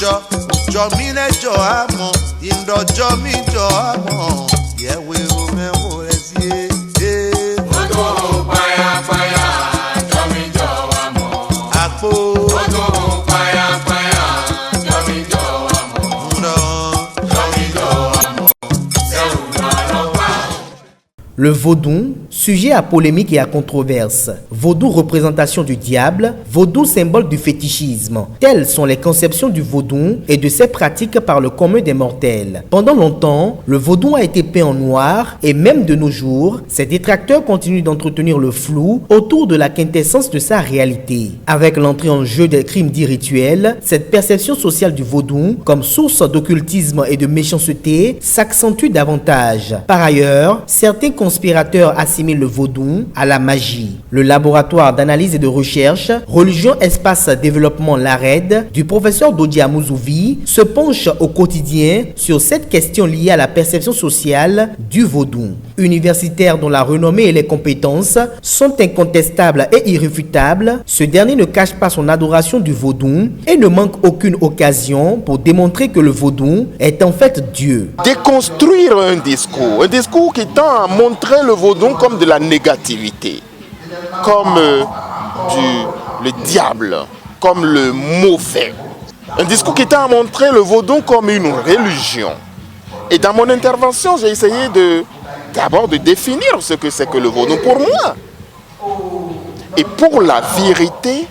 jo mi ne jo amo indo jo mi jo amo ye we ro me wo esie Odo paya paya jo mi jo amo apo Odo paya paya jo mi jo amo no jo mi jo amo se umaro pa. Le vaudou, sujet à polémique et à controverse. Vaudou, représentation du diable. Vaudou, symbole du fétichisme. Telles sont les conceptions du vaudou et de ses pratiques par le commun des mortels. Pendant longtemps, le vaudou a été peint en noir et même de nos jours, ses détracteurs continuent d'entretenir le flou autour de la quintessence de sa réalité. Avec l'entrée en jeu des crimes dits rituels, cette perception sociale du vaudou comme source d'occultisme et de méchanceté s'accentue davantage. Par ailleurs, certains conspirateurs assimilent le vaudou à la magie. Le laboratoire d'analyse et de recherche Religion Espace Développement l'ARED du professeur Dodi Amuzouvi se penche au quotidien sur cette question liée à la perception sociale du vaudou. Universitaire dont la renommée et les compétences sont incontestables et irréfutables, ce dernier ne cache pas son adoration du vaudou et ne manque aucune occasion pour démontrer que le vaudou est en fait Dieu. Déconstruire un discours qui tend à montrer le vaudou comme de la négativité, comme le diable, comme le mauvais. Un discours qui tend à montrer le vaudou comme une religion. Et dans mon intervention, j'ai essayé d'abord de définir ce que c'est que le vaudou pour moi. Et pour la vérité,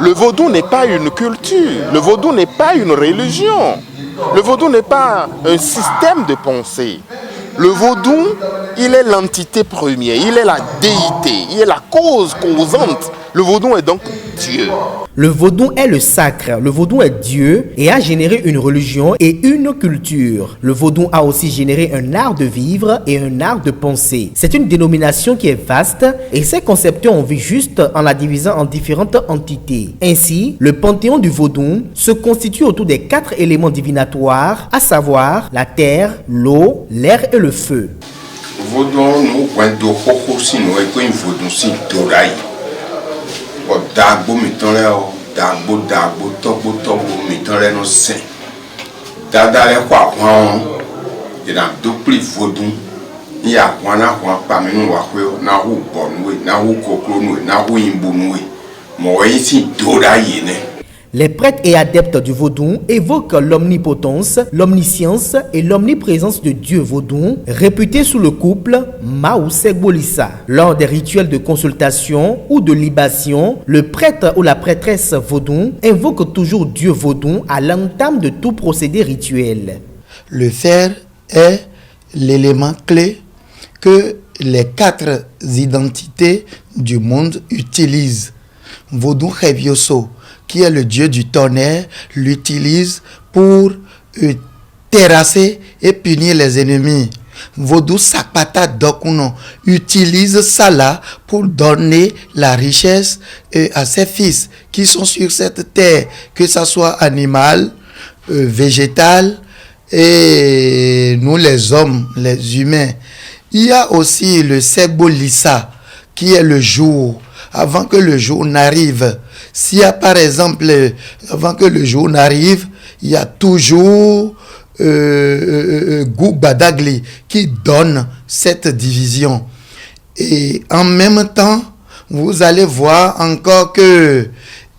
le vaudou n'est pas une culture, le vaudou n'est pas une religion, le vaudou n'est pas un système de pensée. Le vaudou, il est l'entité première, il est la déité, il est la cause causante. Le vaudou est donc Dieu. Le vaudou est le sacre, le vaudou est Dieu et a généré une religion et une culture. Le vaudou a aussi généré un art de vivre et un art de penser. C'est une dénomination qui est vaste et ses concepteurs ont vu juste en la divisant en différentes entités. Ainsi, le panthéon du vaudou se constitue autour des 4 éléments divinatoires, à savoir la terre, l'eau, l'air et le feu. Vaudou nous wendo koko sino e ko vaudou si dorai. O dagbo mitonle o dagbo tobo mitonle no sen. Dadale kwa kwon e na dopli vaudou ya kwana kwa pa menu wa kwe na hu bonwe na hu kokro no na hu imbu no mo yin si dorai ne. Les prêtres et adeptes du vaudou évoquent l'omnipotence, l'omniscience et l'omniprésence de Dieu vaudou, réputé sous le couple Maousegbolissa. Lors des rituels de consultation ou de libation, le prêtre ou la prêtresse vaudou invoque toujours Dieu vaudou à l'entame de tout procédé rituel. Le fer est l'élément clé que les 4 identités du monde utilisent. Vaudou Hevioso, qui est le dieu du tonnerre, l'utilise pour terrasser et punir les ennemis. Vaudou Sakpata Dokuno utilise ça là pour donner la richesse à ses fils qui sont sur cette terre, que ce soit animal, végétal et nous les hommes, les humains. Il y a aussi le Segbolissa qui est le jour. Avant que le jour n'arrive, s'il y a par exemple, avant que le jour n'arrive, il y a toujours Gou Badagli qui donne cette division. Et en même temps, vous allez voir encore que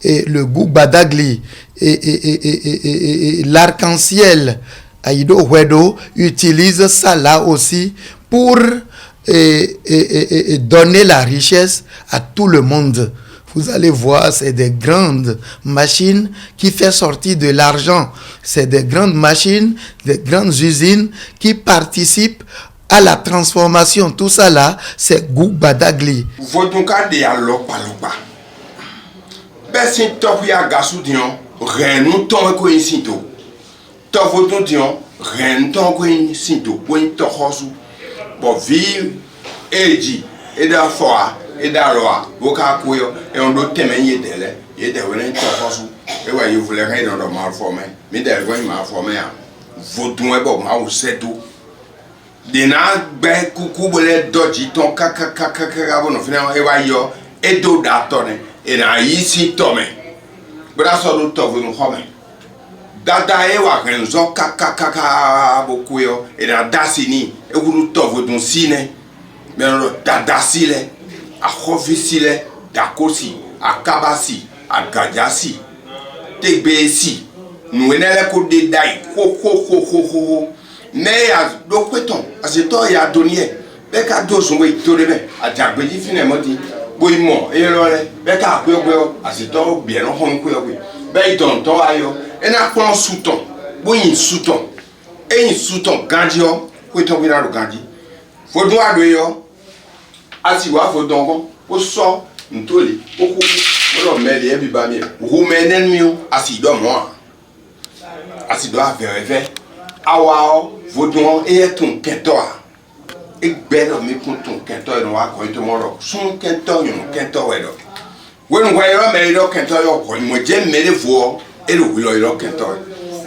le Gou Badagli et l'arc-en-ciel Aïdo Wedo utilise ça là aussi pour et donner la richesse à tout le monde. Vous allez voir, c'est des grandes machines qui font sortir de l'argent. C'est des grandes machines, des grandes usines qui participent à la transformation. Tout ça là, c'est Gou Badagli. Vodunka de alopa lopa. Besin topi agasu dion, renu ton ko insinto. To vodun dion, ren ton ko insinto, point to hosu. Pour vivre et dit et da foi et da loi voka koyo et on doit témoigner d'elle et de venir to hosu et ouais il voulait rien dans le mal formé mais de venir mal formé vodun e bo ma o sedo de na be kuku bole doji ton kaka bono finalement e wa yo e do da tone e na yi si tome bra so do to vunu home Dada e wa renzo kaka beaucoup yo et dans dasini e guru tovo don sine mais no dada sile a khofisile dakosi a kabasi a gajasi tebesi nous enele ko de dai ho mais ya do kweton aseto ya donier be ka do so we to de be a jagbeji fine modi boy mo e lo le be ka kwe aseto bien no hon kwe be don to ayo et n'a pas un sous-ton, bon un sous-ton, et un sous-ton gandio, faut être bien le gandi. Faut doit le yo, asiwa faut donc, au sort, n'toli, au coup, on met les bibami, roumainen mieux, asido moi, asido à faire, awa, vaudon et ton quintoir, et belle mais pour ton quintoir noir, quand tu m'en son quintoir, un quintoir, ouais, on voit là, mais le quintoir, moi j'aime mais les voix. Et le wilo ilo kento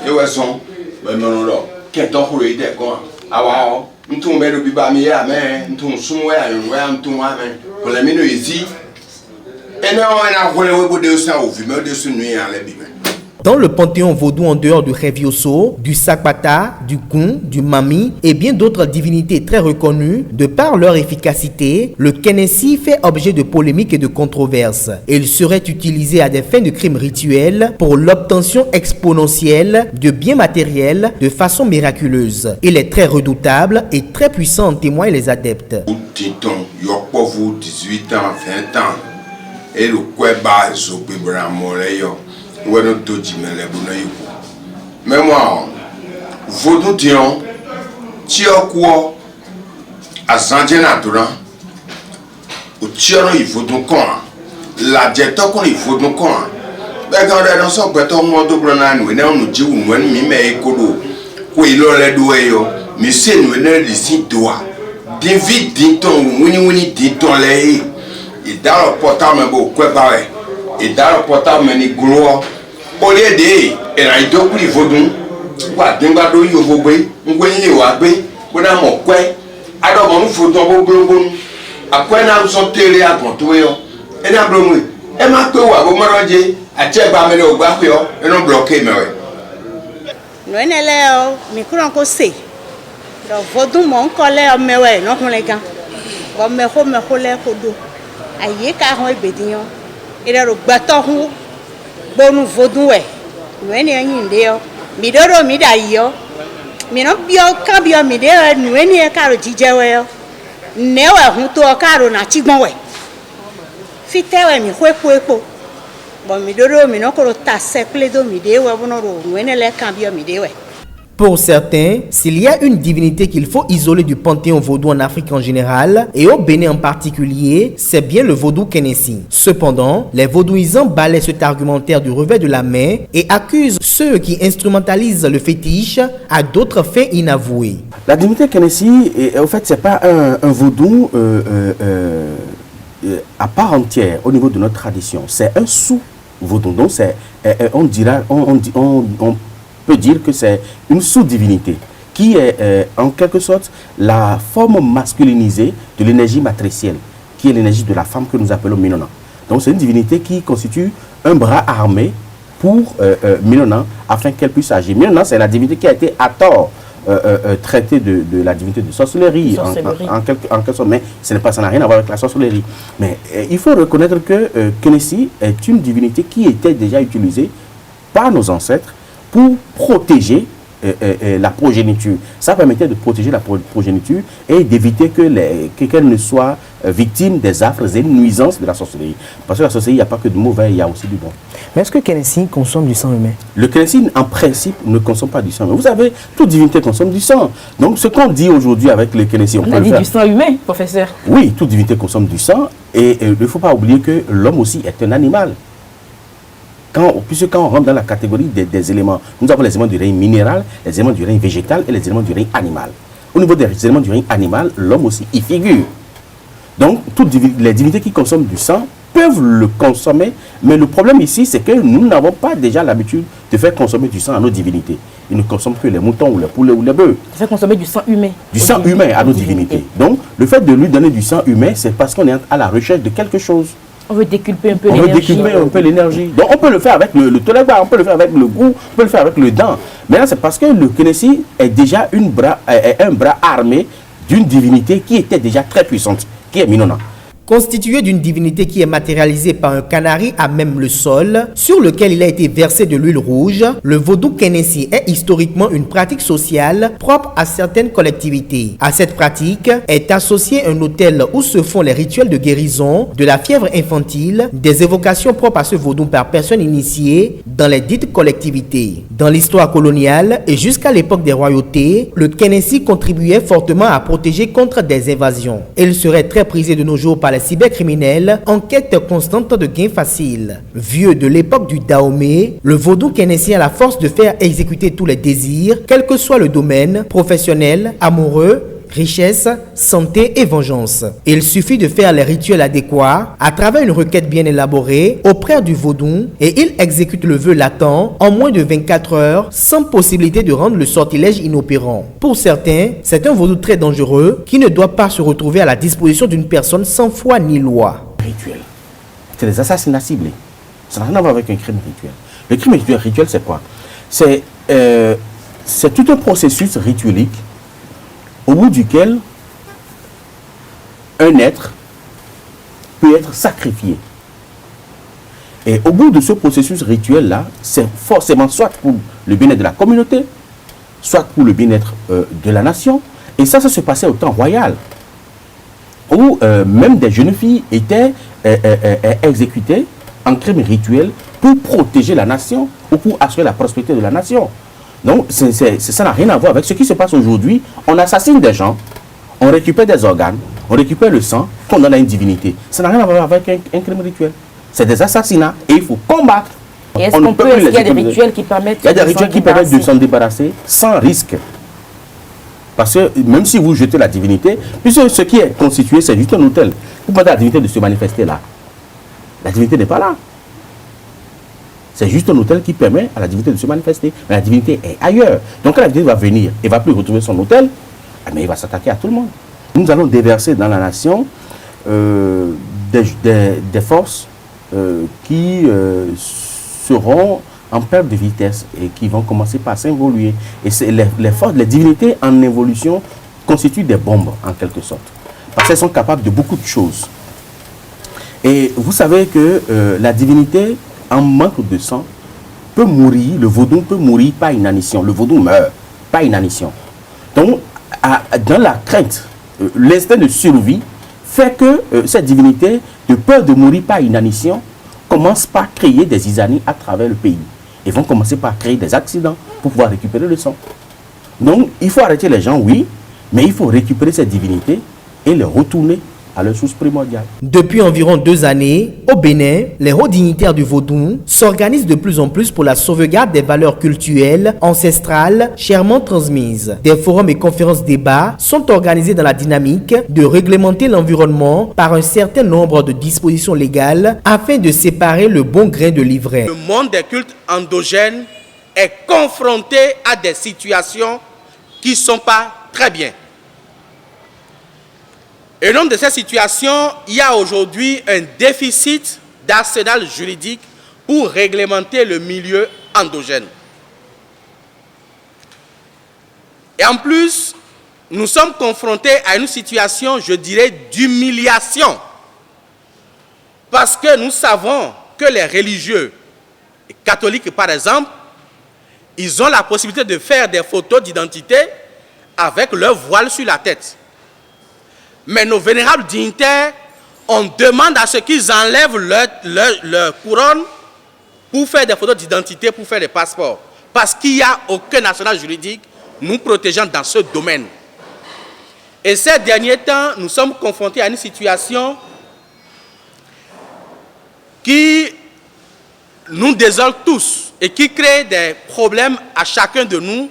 e weson be mono kento ko ide ko awa ntum be do biba mi ya me ntum sunwe ayo we ntum wa me ko le mi no yizi ene o na ko le we bo de sa o vi me de sunu ya le bi me. Dans le panthéon vaudou, en dehors du Revioso, du Sakpata, du Gun, du Mami et bien d'autres divinités très reconnues, de par leur efficacité, le Kenessi fait objet de polémiques et de controverses. Il serait utilisé à des fins de crimes rituels pour l'obtention exponentielle de biens matériels de façon miraculeuse. Il est très redoutable et très puissant, en témoignent les adeptes. 18 ans, 20 ans, et le Kweba Zopibra Moleyo. Ouais, non, tout dit, mais les bonnes mais moi, vaudou dion, quoi, à Zandjena Duran, ou Tioro, il faut donc la diète qu'on il faut donc ben quand on est dans son béton, moi, double nan, nous dit, nous, mais écolo, où il aurait doué, mais c'est nous, ici, doigt, David Dinton, Winnie Dinton, les, et dans le portable, mais bon, quoi, pareil. Et dans le portable, mais gros, au lieu de, et là, il doit plus vaudou, quoi, d'un bado, il faut bouer, on peut y aller, on a mon quoi, alors on faut donc bon, après, on a son télé à contour, et n'a blomé, et ma peu, on va manger, à tiens, pas me le voir, et non bloqué, mais ouais. Nous, on est là, mais qu'on a cassé. Donc, vaudou, mon collègue, mais ouais, non, on les gars, on me relève au dos, aïe, car on est bédion. Et là, le bâton, bon, vaudou, nous sommes en Midoro, Midayo, Mino Bio, Cabio, Midera, nous sommes en Caro Dijaway, Newa, Hunto, Caro, Nachigonway. Fitewa, mi huepo, bon, Midoro, Minoko, Tasseple, Mideo, Bonoro, nous sommes en Cambio, Mideo. Pour certains, s'il y a une divinité qu'il faut isoler du panthéon vaudou en Afrique en général et au Bénin en particulier, c'est bien le vaudou Kenessi. Cependant, les vaudouisants balayent cet argumentaire du revers de la main et accusent ceux qui instrumentalisent le fétiche à d'autres fins inavouées. La divinité Kenessi, en fait, c'est pas un vaudou à part entière au niveau de notre tradition. C'est un sous-vaudou. Donc, on peut dire que c'est une sous-divinité qui est en quelque sorte la forme masculinisée de l'énergie matricielle, qui est l'énergie de la femme que nous appelons Minona. Donc c'est une divinité qui constitue un bras armé pour Minona afin qu'elle puisse agir. Minona, c'est la divinité qui a été à tort traitée de la divinité de sorcellerie, en quelque sorte, mais ça n'a rien à voir avec la sorcellerie. Mais il faut reconnaître que Kenessi est une divinité qui était déjà utilisée par nos ancêtres pour protéger la progéniture. Ça permettait de protéger la progéniture et d'éviter qu'elle ne soit victime des affres et nuisances de la sorcellerie. Parce que la sorcellerie, il n'y a pas que du mauvais, il y a aussi du bon. Mais est-ce que Kenessi consomme du sang humain? Le Kenessi, en principe, ne consomme pas du sang humain. Vous savez, toute divinité consomme du sang. Donc, ce qu'on dit aujourd'hui avec le Kenessi, on a dit du sang humain, professeur. Oui, toute divinité consomme du sang. Et il ne faut pas oublier que l'homme aussi est un animal. Puisque quand on rentre dans la catégorie des éléments, nous avons les éléments du règne minéral, les éléments du règne végétal et les éléments du règne animal. Au niveau des éléments du règne animal, l'homme aussi y figure. Donc, toutes les divinités qui consomment du sang peuvent le consommer, mais le problème ici, c'est que nous n'avons pas déjà l'habitude de faire consommer du sang à nos divinités. Ils ne consomment que les moutons ou les poulets ou les bœufs. De faire consommer du sang humain. Du sang humain à nos divinités. Donc, le fait de lui donner du sang humain, c'est parce qu'on est à la recherche de quelque chose. On veut déculper un peu On veut l'énergie. déculper un peu l'énergie. Donc on peut le faire avec le toleba, on peut le faire avec le goût, on peut le faire avec le dent. Maintenant c'est parce que le Kenessi est déjà un bras armé d'une divinité qui était déjà très puissante, qui est Minona. Constitué d'une divinité qui est matérialisée par un canari à même le sol, sur lequel il a été versé de l'huile rouge, le vaudou Kenessi est historiquement une pratique sociale propre à certaines collectivités. À cette pratique est associé un autel où se font les rituels de guérison, de la fièvre infantile, des évocations propres à ce vaudou par personnes initiées dans les dites collectivités. Dans l'histoire coloniale et jusqu'à l'époque des royautés, le Kenessi contribuait fortement à protéger contre des invasions. Il serait très prisé de nos jours par les cybercriminels en quête constante de gains faciles. Vieux de l'époque du Dahomey, le vaudou Kenessi a la force de faire exécuter tous les désirs, quel que soit le domaine, professionnel, amoureux, richesse, santé et vengeance. Il suffit de faire les rituels adéquats à travers une requête bien élaborée auprès du vaudou et il exécute le vœu latent en moins de 24 heures sans possibilité de rendre le sortilège inopérant. Pour certains, c'est un vaudou très dangereux qui ne doit pas se retrouver à la disposition d'une personne sans foi ni loi. Rituel. C'est des assassinats ciblés. Ça n'a rien à voir avec un crime rituel. Le crime rituel, c'est quoi? C'est tout un processus rituelique au bout duquel un être peut être sacrifié. Et au bout de ce processus rituel-là, c'est forcément soit pour le bien-être de la communauté, soit pour le bien-être de la nation. Et ça se passait au temps royal, où même des jeunes filles étaient exécutées en crime rituel pour protéger la nation ou pour assurer la prospérité de la nation. Donc, ça n'a rien à voir avec ce qui se passe aujourd'hui. On assassine des gens, on récupère des organes, on récupère le sang, qu'on donne à une divinité. Ça n'a rien à voir avec un crime rituel. C'est des assassinats et il faut combattre. Et est-ce qu'il y a des rituels qui permettent de s'en débarrasser sans risque? Parce que même si vous jetez la divinité, puisque ce qui est constitué, c'est juste un autel. Vous demandez à la divinité de se manifester là. La divinité n'est pas là. C'est juste un autel qui permet à la divinité de se manifester. Mais la divinité est ailleurs. Donc quand la divinité va venir et ne va plus retrouver son autel, mais il va s'attaquer à tout le monde. Nous allons déverser dans la nation des forces qui seront en perte de vitesse et qui vont commencer par s'involuer. Et les divinités en évolution constituent des bombes en quelque sorte. Parce qu'elles sont capables de beaucoup de choses. Et vous savez que la divinité, en manque de sang, peut mourir, le vaudou peut mourir par inanition. Le vaudou meurt par inanition. Donc, dans la crainte, l'instinct de survie fait que cette divinité, de peur de mourir par inanition, commence par créer des isanies à travers le pays. Ils vont commencer par créer des accidents pour pouvoir récupérer le sang. Donc, il faut arrêter les gens, oui, mais il faut récupérer cette divinité et les retourner à leur source primordiale. Depuis environ 2 années, au Bénin, les hauts dignitaires du vaudou s'organisent de plus en plus pour la sauvegarde des valeurs culturelles, ancestrales, chèrement transmises. Des forums et conférences débats sont organisés dans la dynamique de réglementer l'environnement par un certain nombre de dispositions légales afin de séparer le bon grain de l'ivraie. Le monde des cultes endogènes est confronté à des situations qui ne sont pas très bien. Et dans de ces situations, il y a aujourd'hui un déficit d'arsenal juridique pour réglementer le milieu endogène. Et en plus, nous sommes confrontés à une situation, je dirais, d'humiliation. Parce que nous savons que les religieux, les catholiques par exemple, ils ont la possibilité de faire des photos d'identité avec leur voile sur la tête. Mais nos vénérables dignitaires, on demande à ce qu'ils enlèvent leur couronne pour faire des photos d'identité, pour faire des passeports. Parce qu'il n'y a aucun national juridique nous protégeant dans ce domaine. Et ces derniers temps, nous sommes confrontés à une situation qui nous désole tous et qui crée des problèmes à chacun de nous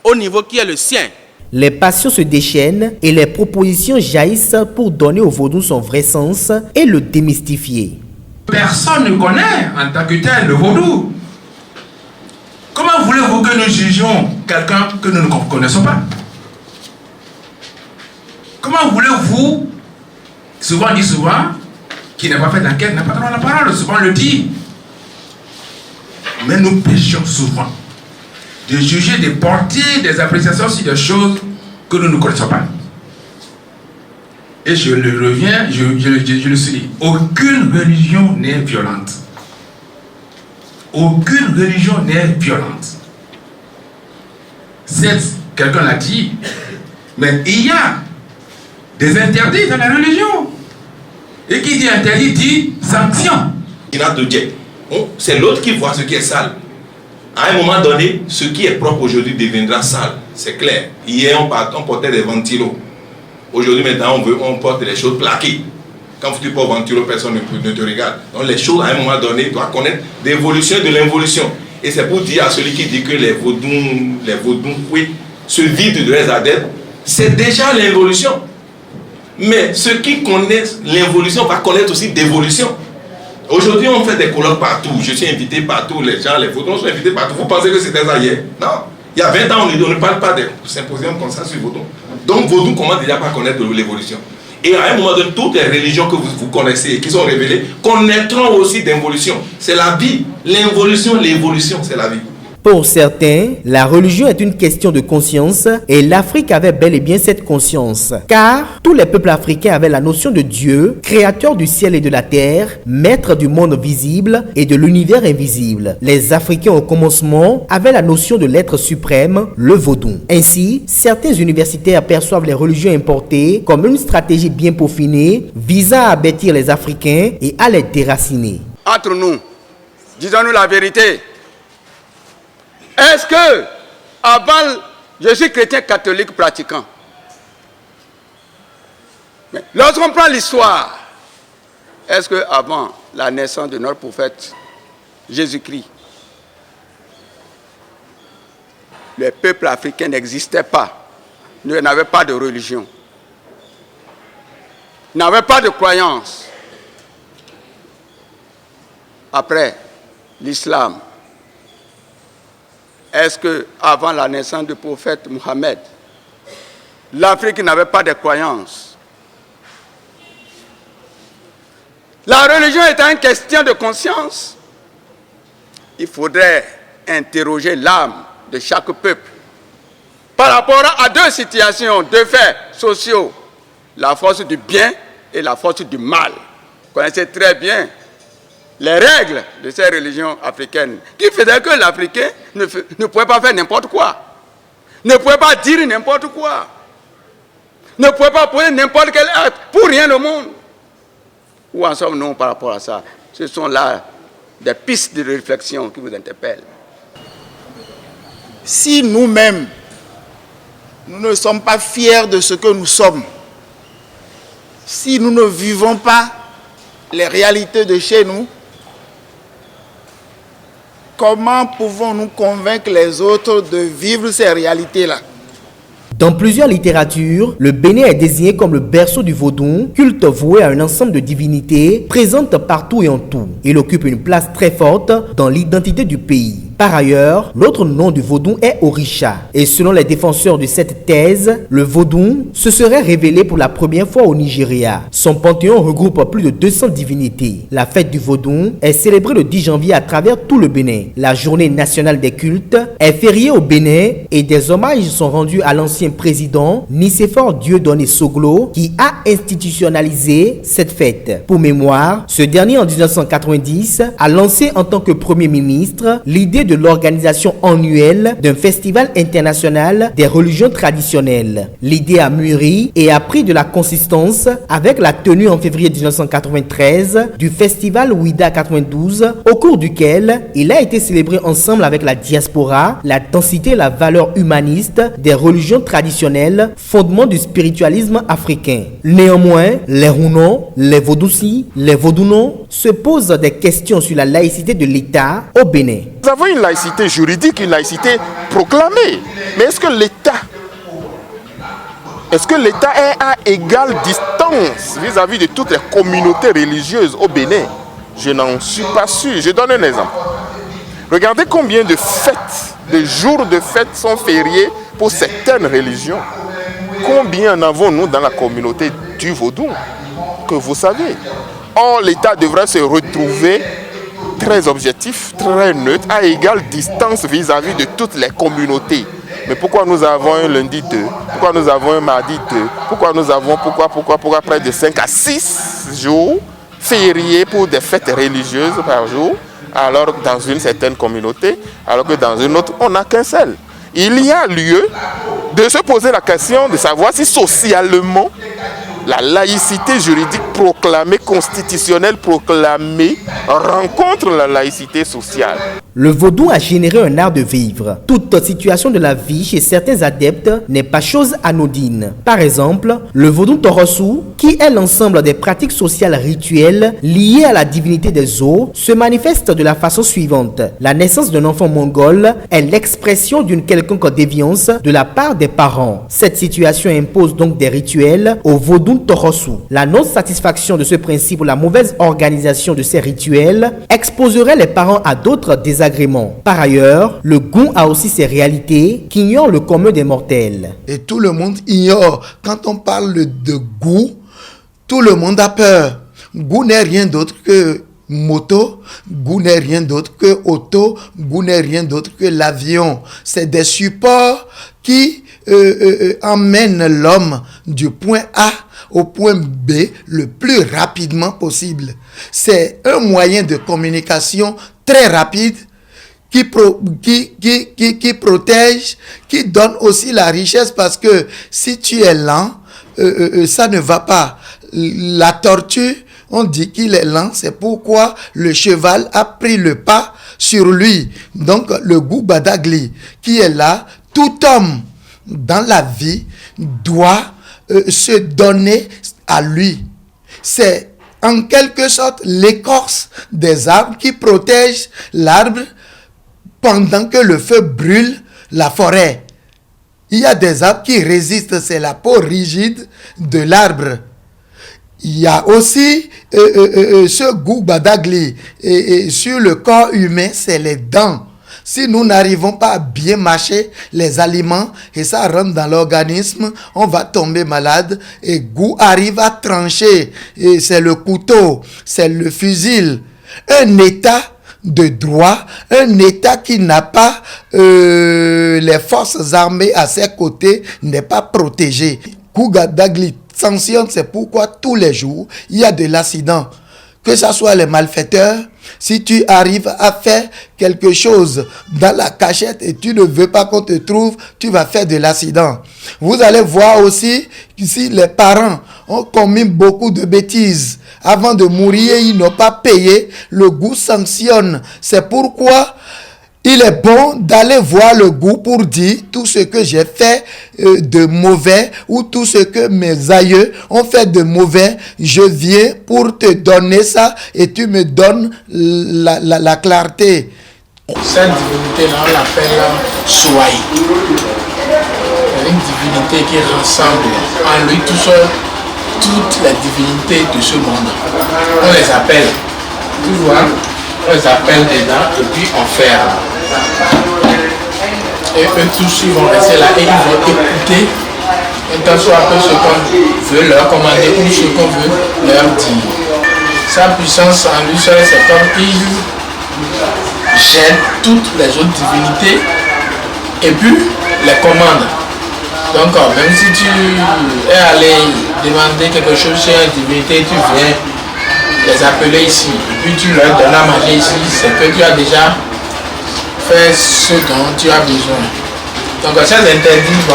au niveau qui est le sien. Les passions se déchaînent et les propositions jaillissent pour donner au vaudou son vrai sens et le démystifier. Personne ne connaît en tant que tel le vaudou. Comment voulez-vous que nous jugions quelqu'un que nous ne connaissons pas? Comment voulez-vous, souvent on dit souvent, qui n'a pas fait d'enquête n'a pas droit à la parole, souvent on le dit. Mais nous péchons souvent de juger, de porter des appréciations sur des choses que nous ne connaissons pas. Et je le reviens, je le souligne. Aucune religion n'est violente. Aucune religion n'est violente. Quelqu'un l'a dit, mais il y a des interdits dans la religion. Et qui dit interdit dit sanction. Il y a deux dieux. C'est l'autre qui voit ce qui est sale. À un moment donné, ce qui est propre aujourd'hui deviendra sale. C'est clair. Hier, on portait des ventilos. Aujourd'hui, maintenant, on porte les choses plaquées. Quand tu portes ventilo, personne ne te regarde. Donc les choses, à un moment donné, tu dois connaître l'évolution de l'involution. Et c'est pour dire à celui qui dit que les vaudous, oui, se vident de leurs adeptes, c'est déjà l'involution. Mais ceux qui connaissent l'involution vont connaître aussi d'évolution. Aujourd'hui, on fait des colloques partout. Je suis invité partout. Les gens, les vaudous sont invités partout. Vous pensez que c'était ça hier? Non. Il y a 20 ans, on ne parle pas de symposiums comme ça sur vaudou. Donc, vaudou commence déjà par connaître l'évolution. Et à un moment donné, toutes les religions que vous connaissez et qui sont révélées connaîtront aussi d'involution. C'est la vie. L'involution, l'évolution, c'est la vie. Pour certains, la religion est une question de conscience et l'Afrique avait bel et bien cette conscience. Car tous les peuples africains avaient la notion de Dieu, créateur du ciel et de la terre, maître du monde visible et de l'univers invisible. Les Africains au commencement avaient la notion de l'être suprême, le vaudou. Ainsi, certains universitaires perçoivent les religions importées comme une stratégie bien peaufinée visant à bâtir les Africains et à les déraciner. Entre nous, disons-nous la vérité. Est-ce que, avant, je suis chrétien catholique pratiquant. Mais lorsqu'on prend l'histoire, est-ce que avant la naissance de notre prophète Jésus-Christ, les peuples africains n'existaient pas, n'avaient pas de religion, n'avaient pas de croyance. Après l'islam, est-ce que avant la naissance du prophète Mohammed, l'Afrique n'avait pas de croyances? La religion étant une question de conscience, il faudrait interroger l'âme de chaque peuple par rapport à deux situations, deux faits sociaux, la force du bien et la force du mal. Vous connaissez très bien les règles de ces religions africaines qui faisaient que l'Africain ne pouvait pas faire n'importe quoi, ne pouvait pas dire n'importe quoi, ne pouvait pas poser n'importe quel acte pour rien au monde. Où en sommes-nous par rapport à ça? Ce sont là des pistes de réflexion qui vous interpellent. Si nous-mêmes, nous ne sommes pas fiers de ce que nous sommes, si nous ne vivons pas les réalités de chez nous, comment pouvons-nous convaincre les autres de vivre ces réalités-là? Dans plusieurs littératures, le Bénin est désigné comme le berceau du vaudou, culte voué à un ensemble de divinités présentes partout et en tout. Il occupe une place très forte dans l'identité du pays. Par ailleurs, l'autre nom du vaudou est Orisha. Et selon les défenseurs de cette thèse, le vaudou se serait révélé pour la première fois au Nigeria. Son panthéon regroupe plus de 200 divinités. La fête du vaudou est célébrée le 10 janvier à travers tout le Bénin. La journée nationale des cultes est fériée au Bénin et des hommages sont rendus à l'ancien président Nicéphore Dieudonné Soglo qui a institutionnalisé cette fête. Pour mémoire, ce dernier en 1990 a lancé en tant que premier ministre l'idée de l'organisation annuelle d'un festival international des religions traditionnelles. L'idée a mûri et a pris de la consistance avec la tenue en février 1993 du festival Ouida 92 au cours duquel il a été célébré ensemble avec la diaspora, la densité et la valeur humaniste des religions traditionnelles, fondement du spiritualisme africain. Néanmoins, les Rounon, les Vaudoussi, les Vaudounon se posent des questions sur la laïcité de l'État au Bénin. Nous avons une laïcité juridique, une laïcité proclamée. Mais est-ce que l'État est à égale distance vis-à-vis de toutes les communautés religieuses au Bénin? Je n'en suis pas sûr. Je donne un exemple. Regardez combien de fêtes, de jours de fêtes sont fériés pour certaines religions. Combien en avons-nous dans la communauté du vaudou? Que vous savez. Or, l'État devrait se retrouver très objectif, très neutre, à égale distance vis-à-vis de toutes les communautés. Mais pourquoi nous avons un lundi 2? Pourquoi nous avons un mardi 2? Pourquoi nous avons pourquoi près de 5 à 6 jours fériés pour des fêtes religieuses par jour, alors que dans une certaine communauté, alors que dans une autre, on n'a qu'un seul. Il y a lieu de se poser la question de savoir si socialement, la laïcité juridique proclamée, constitutionnelle proclamée, rencontre la laïcité sociale. Le vaudou a généré un art de vivre. Toute situation de la vie chez certains adeptes n'est pas chose anodine. Par exemple, le vaudou Torosu, qui est l'ensemble des pratiques sociales rituelles liées à la divinité des eaux, se manifeste de la façon suivante. La naissance d'un enfant mongol est l'expression d'une quelconque déviance de la part des parents. Cette situation impose donc des rituels au vaudou Torosu. La non-satisfaction de ce principe ou la mauvaise organisation de ces rituels exposerait les parents à d'autres désagréments. Par ailleurs, le goût a aussi ses réalités qu'ignorent le commun des mortels. Et tout le monde ignore. Quand on parle de goût, tout le monde a peur. Goût n'est rien d'autre que moto, goût n'est rien d'autre que auto, goût n'est rien d'autre que l'avion. C'est des supports qui emmènent l'homme du point A au point B le plus rapidement possible. C'est un moyen de communication très rapide qui protège, qui donne aussi la richesse, parce que si tu es lent, ça ne va pas. La tortue, on dit qu'il est lent, c'est pourquoi le cheval a pris le pas sur lui. Donc le goût Badagli qui est là, tout homme dans la vie doit se donner à lui. C'est en quelque sorte l'écorce des arbres qui protège l'arbre pendant que le feu brûle la forêt. Il y a des arbres qui résistent, c'est la peau rigide de l'arbre. Il y a aussi ce goût Badagli et sur le corps humain, c'est les dents. Si nous n'arrivons pas à bien mâcher les aliments et ça rentre dans l'organisme, on va tomber malade. Et goût arrive à trancher. Et c'est le couteau, c'est le fusil. Un état de droit, un état qui n'a pas les forces armées à ses côtés n'est pas protégé. Goût Badagli sanctionne, c'est pourquoi tous les jours, il y a de l'accident. Que ce soit les malfaiteurs, si tu arrives à faire quelque chose dans la cachette et tu ne veux pas qu'on te trouve, tu vas faire de l'accident. Vous allez voir aussi que si les parents ont commis beaucoup de bêtises, avant de mourir, ils n'ont pas payé, le goût sanctionne. C'est pourquoi il est bon d'aller voir le goût pour dire tout ce que j'ai fait de mauvais ou tout ce que mes aïeux ont fait de mauvais. Je viens pour te donner ça et tu me donnes la clarté. Cette divinité-là, on l'appelle Souaï. C'est une divinité qui rassemble en lui tout seul toutes les divinités de ce monde. On les appelle, tu vois, on les appelle dedans et puis on ferme. Et eux tous ils vont rester là et ils vont écouter et tant soit peu ce qu'on veut leur commander ou ce qu'on veut leur dire. Sa puissance en lui seul, c'est comme il gêne toutes les autres divinités et puis les commande. Donc même si tu es allé demander quelque chose chez une divinité, tu viens les appeler ici et puis tu leur donnes à manger ici, c'est que tu as déjà fait ce dont tu as besoin. Donc ces interdits, bon,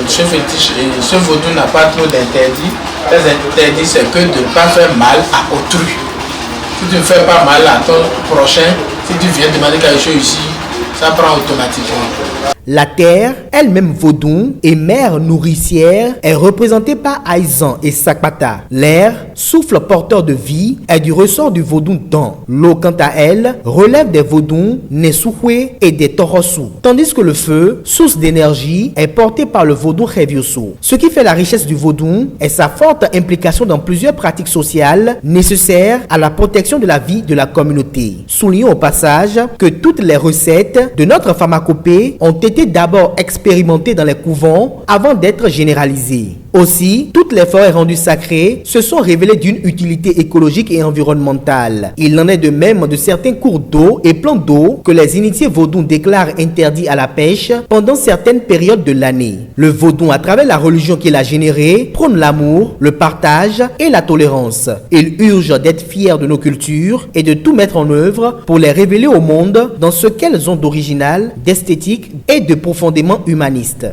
ce fétiche, ce vaudou n'a pas trop d'interdits. Les interdits, c'est que de ne pas faire mal à autrui. Si tu ne fais pas mal à ton prochain, si tu viens demander quelque chose ici, ça prend automatiquement. La terre, elle-même vaudou et mère nourricière, est représentée par Aizan et Sakpata. L'air, souffle porteur de vie, est du ressort du vaudou Dan. L'eau, quant à elle, relève des vaudous, Nesouhwe et des Torosu. Tandis que le feu, source d'énergie, est porté par le vaudou Revioso. Ce qui fait la richesse du vaudou est sa forte implication dans plusieurs pratiques sociales nécessaires à la protection de la vie de la communauté. Soulignons au passage que toutes les recettes de notre pharmacopée ont été d'abord expérimentées dans les couvents avant d'être généralisées. Aussi, toutes les forêts rendues sacrées se sont révélées d'une utilité écologique et environnementale. Il en est de même de certains cours d'eau et plans d'eau que les initiés vaudous déclarent interdits à la pêche pendant certaines périodes de l'année. Le vaudou, à travers la religion qu'il a générée, prône l'amour, le partage et la tolérance. Il urge d'être fiers de nos cultures et de tout mettre en œuvre pour les révéler au monde dans ce qu'elles ont d'original, d'esthétique et de profondément humaniste.